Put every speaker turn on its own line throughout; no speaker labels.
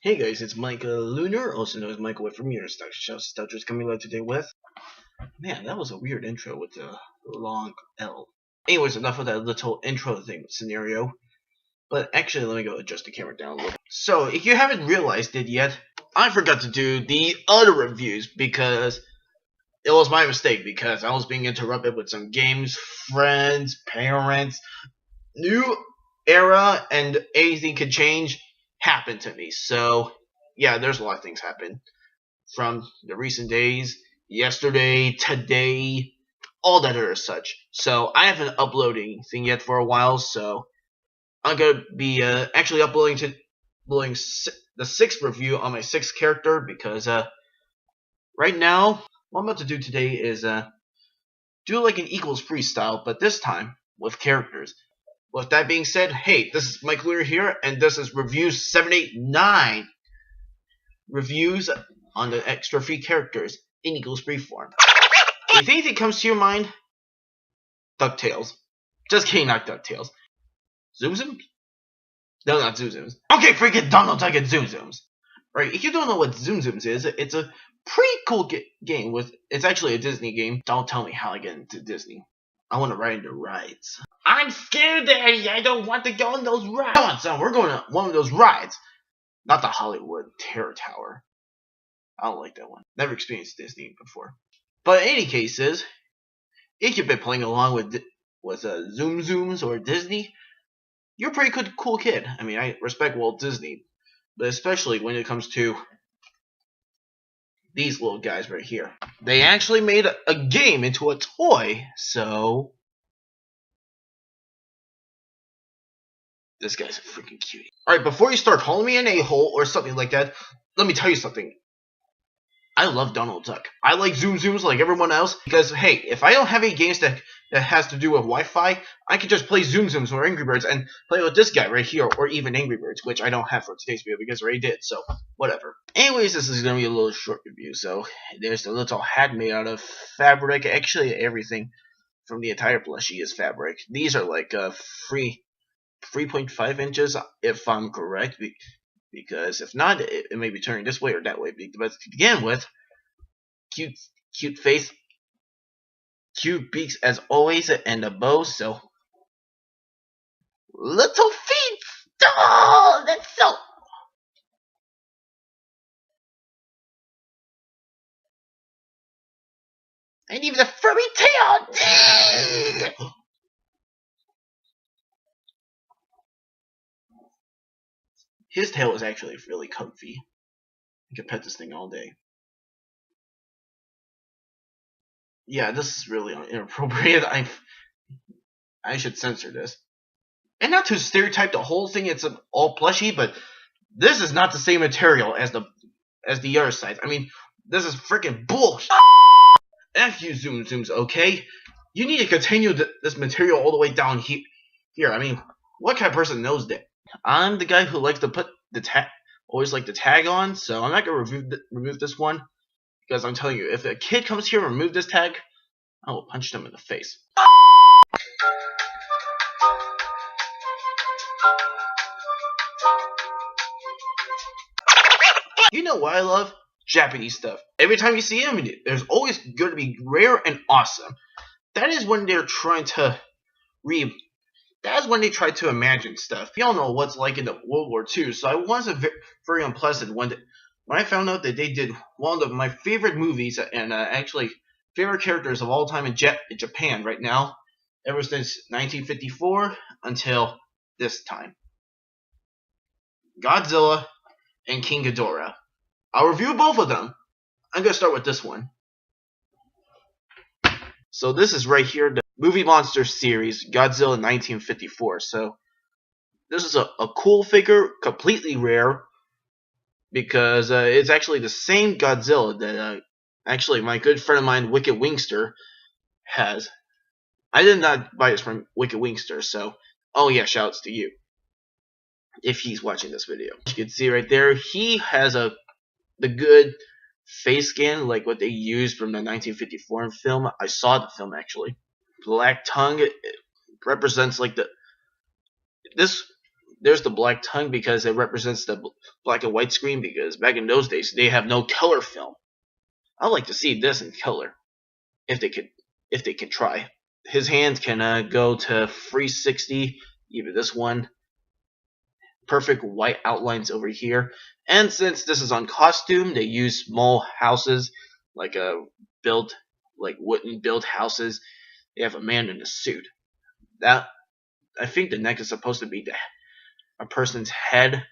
Hey guys, it's Mike Lunar, also known as Michael from your Stutters coming out today with. Man, that was a weird intro with the long L. Anyways, enough of that little intro thing scenario. But actually, let me go adjust the camera down a little. So, if you haven't realized it yet, I forgot to do the other reviews because it was my mistake because I was being interrupted with some games, friends, parents, new era, and anything could change happened to me. So, yeah, there's a lot of things happen from the recent days, yesterday, today, all that are such. So, I haven't uploaded anything yet for a while, so I'm gonna be actually uploading the sixth review on my sixth character because right now what I'm about to do today is do like an equals freestyle, but this time with characters. With that being said, hey, this is Mike Lear here, and this is review 789. Reviews on the extra free characters in equals free form. If anything comes to your mind, DuckTales. Just kidding, not DuckTales. Zoom Zooms? No, not Zoom Zooms. Okay, freaking Donald Duck and Zoom Zooms. Right, if you don't know what Zoom Zooms is, it's a pretty cool game with. It's actually a Disney game. Don't tell me how I get into Disney. I want to ride the rides. I'm scared, Daddy. I don't want to go on those rides. Come on, son. We're going on one of those rides. Not the Hollywood Terror Tower. I don't like that one. Never experienced Disney before. But in any cases, if you've been playing along with Zoom Zooms or Disney, you're a pretty cool kid. I mean, I respect Walt Disney, but especially when it comes to these little guys right here. They actually made a game into a toy, so this guy's a freaking cutie. Alright, before you start calling me an a-hole or something like that, let me tell you something. I love Donald Duck. I like Zoom Zooms like everyone else because, hey, if I don't have any games that has to do with Wi-Fi, I can just play Zoom Zooms or Angry Birds and play with this guy right here, or even Angry Birds, which I don't have for today's video because I already did, so whatever. Anyways, this is going to be a little short review, so there's a little hat made out of fabric. Actually, everything from the entire plushie is fabric. These are like 3.5 inches, if I'm correct, because if not, it may be turning this way or that way. But to begin with, cute face, cute beaks as always, and a bow. So little feet. Oh, that's so. And even a furry tail. His tail is actually really comfy. You can pet this thing all day. Yeah, this is really inappropriate. I should censor this. And not to stereotype the whole thing, it's all plushy, but this is not the same material as the other side. I mean, this is freaking bullshit. F you, Zoom Zooms, okay? You need to continue this material all the way down here. I mean, what kind of person knows that? I'm the guy who likes to put the tag, always like the tag on, so I'm not gonna remove this one because I'm telling you, if a kid comes here and remove this tag, I will punch them in the face. You know what I love? Japanese stuff. Every time you see them, there's always going to be rare and awesome. That is when they're trying to That's when they try to imagine stuff. You all know what's like in the World War II, so I wasn't very unpleasant when I found out that they did one of my favorite movies and actually favorite characters of all time in Japan right now, ever since 1954 until this time. Godzilla and King Ghidorah. I'll review both of them. I'm going to start with this one. So this is right here, the Movie Monster series, Godzilla 1954. So this is a cool figure, completely rare, because it's actually the same Godzilla that actually my good friend of mine, Wicked Wingster, has. I did not buy this from Wicked Wingster, so oh yeah, shouts to you if he's watching this video. You can see right there, he has the good face scan, like what they used from the 1954 film. I saw the film actually. Black tongue, it represents like this there's the black tongue because it represents the black and white screen, because back in those days they have no color film. I'd like to see this in color if they could try. His hands can go to 360, even this one. Perfect white outlines over here. And since this is on costume, they use small houses, like built like wooden built houses. They have a man in a suit. That, I think the neck is supposed to be a person's head.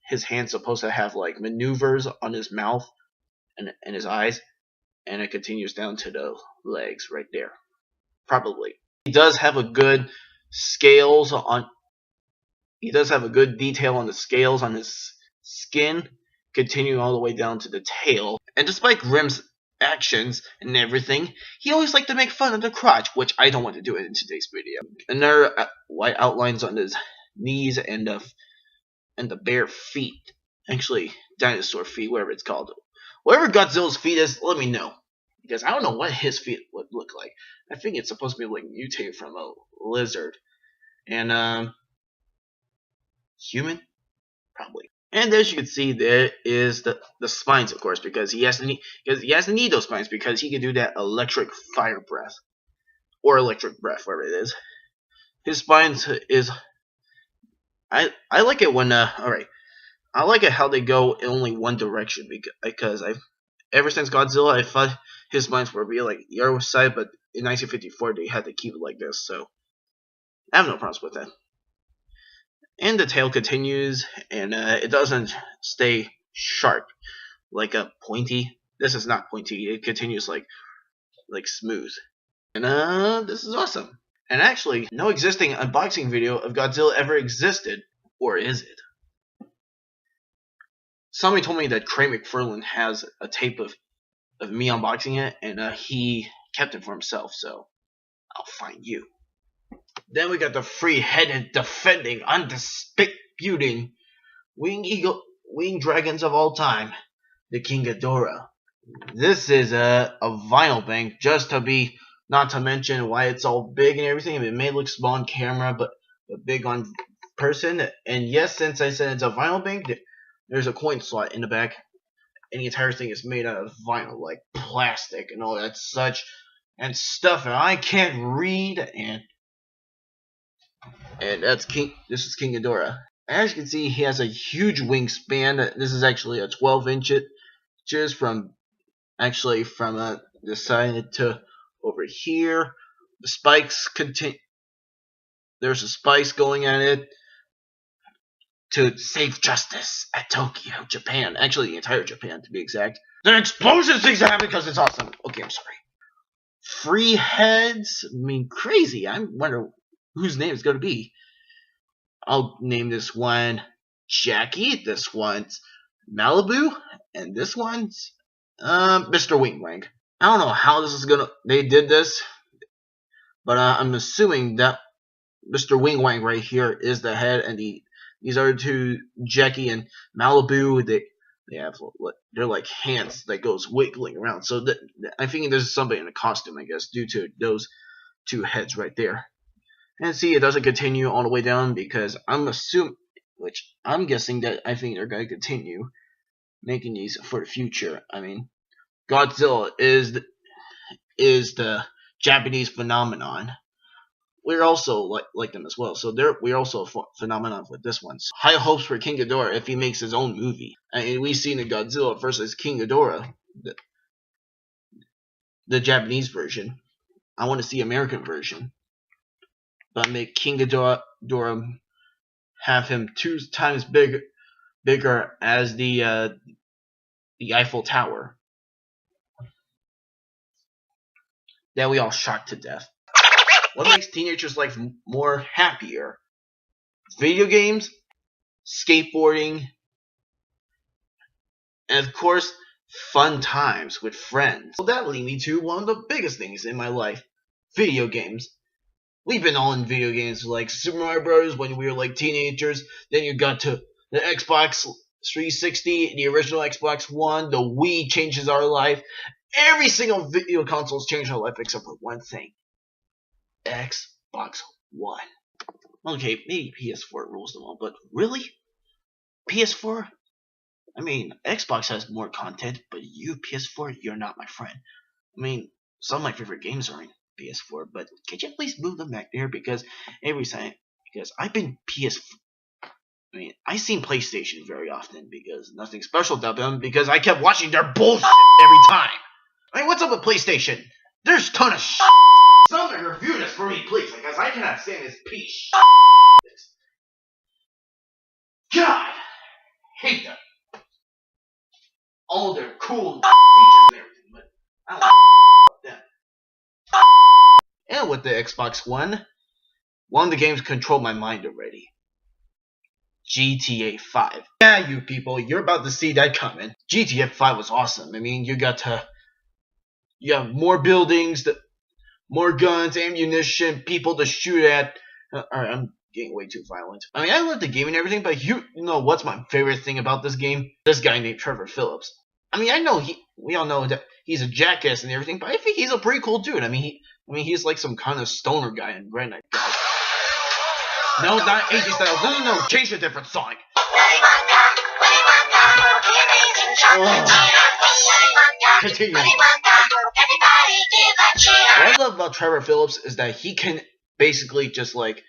His hand's supposed to have like maneuvers on his mouth and his eyes, and it continues down to the legs right there. Probably. He does have a good scales on. He does have a good detail on the scales on his skin, continuing all the way down to the tail. And despite Grimm's actions and everything, he always liked to make fun of the crotch, which I don't want to do it in today's video. And there are white outlines on his knees and the bare feet. Actually, dinosaur feet, whatever it's called. Whatever Godzilla's feet is, let me know, because I don't know what his feet would look like. I think it's supposed to be like mutated from a lizard. And human? Probably. And as you can see, there is the spines, of course, because he has to need those spines because he can do that electric fire breath. Or electric breath, whatever it is. His spines is... I like it when, alright. I like it how they go in only one direction, because ever since Godzilla, I thought his spines were be like the other side, but in 1954 they had to keep it like this, so I have no problems with that. And the tail continues, and it doesn't stay sharp like a pointy. This is not pointy. It continues like smooth. And this is awesome. And actually, no existing unboxing video of Godzilla ever existed, or is it? Somebody told me that Craig McFarlane has a tape of me unboxing it, and he kept it for himself. So I'll find you. Then we got the free-headed, defending, undisputing winged dragons of all time, the King Ghidorah. This is a vinyl bank, just to be, not to mention why it's all big and everything. It may look small on camera, but big on person. And yes, since I said it's a vinyl bank, there's a coin slot in the back, and the entire thing is made out of vinyl, like plastic and all that such and stuff. And I can't read, and that's King. This is King Ghidorah. As you can see, he has a huge wingspan. This is actually a 12 inches from the side to over here. The spikes continue. There's a spikes going at it to save justice at Tokyo, Japan. Actually, the entire Japan, to be exact. The explosion things happen because it's awesome. Okay, I'm sorry. Free heads. I mean, crazy. I wonder whose name it's going to be. I'll name this one Jackie, this one's Malibu, and this one's Mr. Wing Wang. I don't know how they did this, but I'm assuming that Mr. Wing Wang right here is the head, and these other two, Jackie and Malibu, they're like hands that goes wiggling around. So I think there's somebody in a costume, I guess, due to those two heads right there. And see, it doesn't continue all the way down because I'm guessing that I think they're going to continue making these for the future. I mean, Godzilla is the Japanese phenomenon. We're also like them as well, so we're also a phenomenon with this one. So high hopes for King Ghidorah if he makes his own movie. I mean, we've seen the Godzilla versus King Ghidorah, the Japanese version. I want to see American version. But make King Ghidorah have him 2 times bigger as the Eiffel Tower. That we all shocked to death. What makes teenagers' life more happier? Video games, skateboarding, and of course, fun times with friends. Well, that lead me to one of the biggest things in my life: video games. We've been all in video games like Super Mario Bros. When we were like teenagers. Then you got to the Xbox 360, the original Xbox One, the Wii changes our life. Every single video console's changed our life except for one thing: Xbox One. Okay, maybe PS4 rules them all, but really? PS4? I mean, Xbox has more content, but you, PS4, you're not my friend. I mean, some of my favorite games are in PS4, but could you please move them back there? Because every time, because I've been PS4. I mean, I seen PlayStation very often because nothing special about them because I kept watching their bullshit every time. I mean, what's up with PlayStation? There's a ton of shit. Someone review this for me, please, because I cannot stand this piece of shit. God, hate them. All their cool features and everything, but I don't know about them. And with the Xbox one of the games controlled my mind already. GTA 5. Yeah, you people, you're about to see that coming. GTA 5 was awesome. I mean, you have more buildings, more guns, ammunition, people to shoot at. Alright, I'm getting way too violent. I mean, I love the game and everything, but you know what's my favorite thing about this game? This guy named Trevor Phillips. I mean, I know we all know that he's a jackass and everything, but I think he's a pretty cool dude. I mean, he's like some kind of stoner guy in Grand Night. No, not AJ Styles. No. Change to a different song. Continue. What I love about Trevor Phillips is that he can basically just like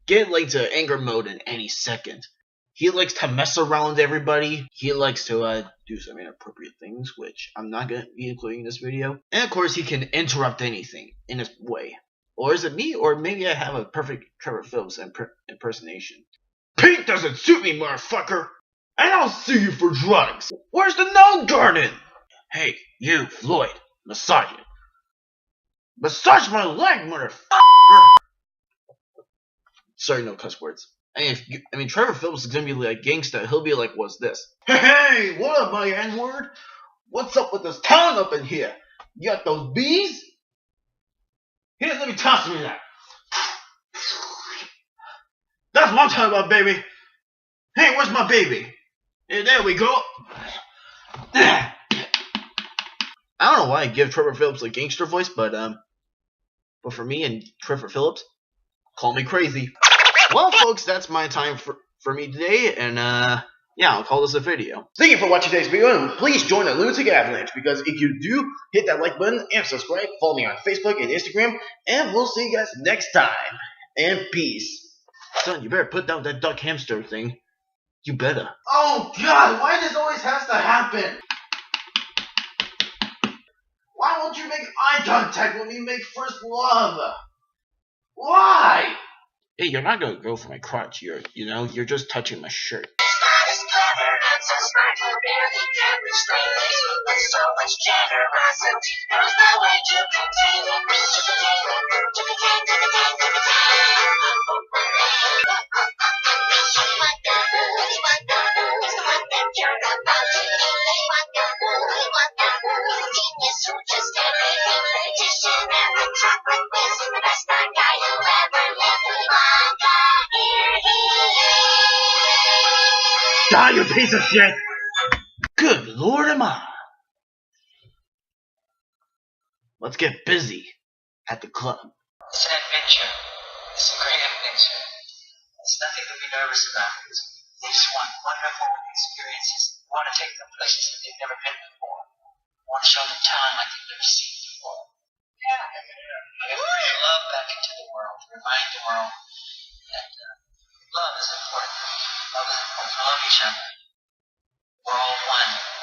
get like to anger mode in any second. He likes to mess around with everybody. He likes to do some inappropriate things, which I'm not going to be including in this video. And of course, he can interrupt anything in his way. Or is it me? Or maybe I have a perfect Trevor Phillips impersonation. Pink doesn't suit me, motherfucker! And I'll sue you for drugs! Where's the no garden? Hey, you, Floyd, massage it. Massage my leg, motherfucker! Sorry, no cuss words. I mean, Trevor Phillips is gonna be like gangsta. He'll be like, what's this? Hey, what up, my N-word? What's up with this town up in here? You got those bees? Here, let me toss me that. That's what I'm talking about, baby. Hey, where's my baby? Hey, there we go. I don't know why I give Trevor Phillips a gangster voice, but for me and Trevor Phillips, call me crazy. Well, folks, that's my time for me today, and yeah, I'll call this a video. Thank you for watching today's video, and please join the Lunatic Avalanche, because if you do, hit that like button and subscribe. Follow me on Facebook and Instagram, and we'll see you guys next time. And peace. Son, you better put down that duck hamster thing. You better. Oh God, why does this always has to happen? Why won't you make eye contact when we make first love? Why? Hey, you're not gonna go for my crotch. You're just touching my shirt. So smart, you barely can restrain it. With so much generosity, there's no way to contain it. To contain it, to contain, to contain, to genius who just everything. Magician and the chocolate whiz. The best bad guy who ever lived. Wonka, here he is. Die, you piece of shit! Good Lord, am I? Let's get busy at the club.
It's an adventure. It's a great adventure. There's nothing to be nervous about. They just want wonderful experiences. We want to take them places that they've never been before. We want to show them town like they've never seen before. And bring love back into the world. Remind the world that love is important. Love is important. Love each other.